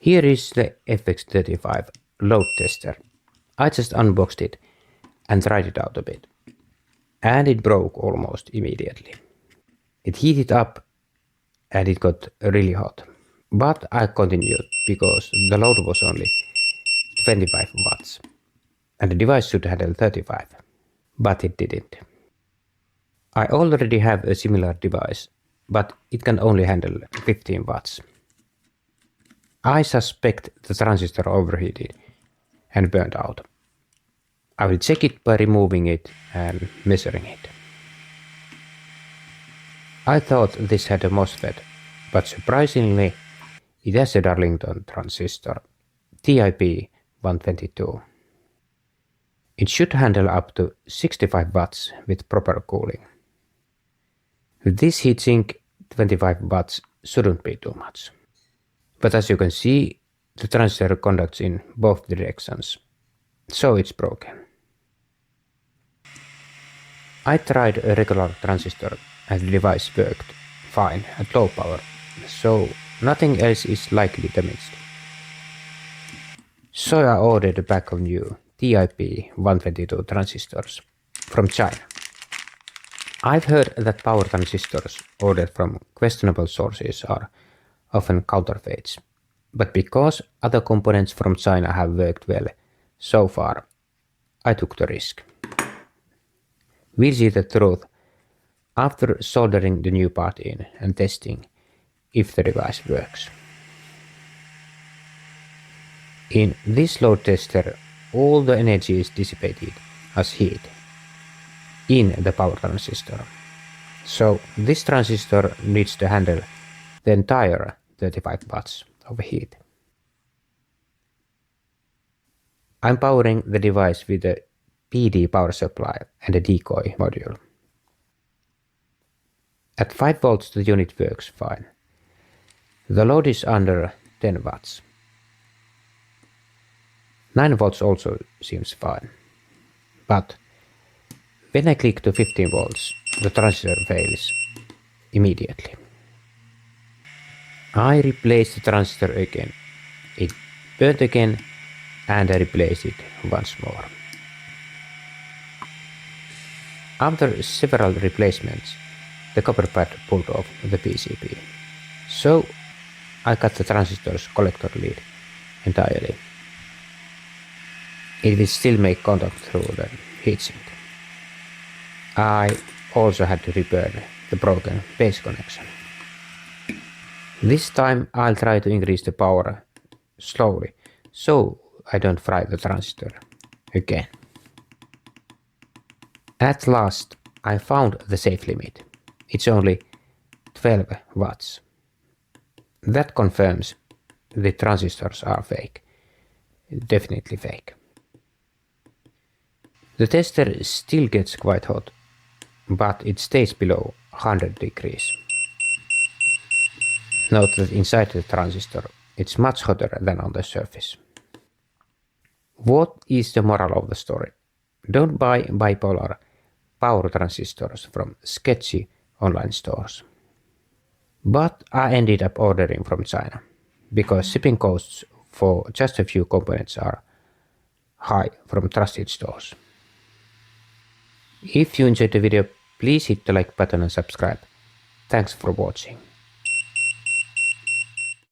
Here is the fx35 load tester. I just unboxed it and tried it out a bit. And it broke almost immediately. It heated up and it got really hot. But I continued because the load was only 25 watts. And the device should handle 35. But it didn't. I already have a similar device, but it can only handle 15 watts. I suspect the transistor overheated and burned out. I will check it by removing it and measuring it. I thought this had a MOSFET, but surprisingly it has a Darlington transistor, TIP122. It should handle up to 65 watts with proper cooling. With this heatsink, 25 watts shouldn't be too much. But as you can see, the transistor conducts in both directions, so it's broken. I tried a regular transistor and the device worked fine at low power, so nothing else is likely damaged. So I ordered a pack of new TIP122 transistors from China. I've heard that power transistors ordered from questionable sources are often counterfeits, but because other components from China have worked well so far, I took the risk. We'll see the truth after soldering the new part in and testing if the device works. In this load tester, all the energy is dissipated as heat in the power transistor. So this transistor needs to handle the entire 35 watts of heat. I'm powering the device with a PD power supply and a decoy module. At 5 volts the unit works fine. The load is under 10 watts. 9 volts also seems fine. But when I click to 15 volts, the transistor fails immediately. I replaced the transistor again. It burned again and I replaced it once more. After several replacements, the copper pad pulled off the PCB. So I cut the transistor's collector lead entirely. It will still make contact through the heatsink. I also had to repair the broken base connection. This time I'll try to increase the power slowly, so I don't fry the transistor again. At last I found the safe limit. It's only 12 watts. That confirms the transistors are fake. Definitely fake. The tester still gets quite hot, but it stays below 100 degrees. Note that inside the transistor it's much hotter than on the surface. What is the moral of the story? Don't buy bipolar power transistors from sketchy online stores. But I ended up ordering from China, because shipping costs for just a few components are high from trusted stores. If you enjoyed the video, please hit the like button and subscribe. Thanks for watching.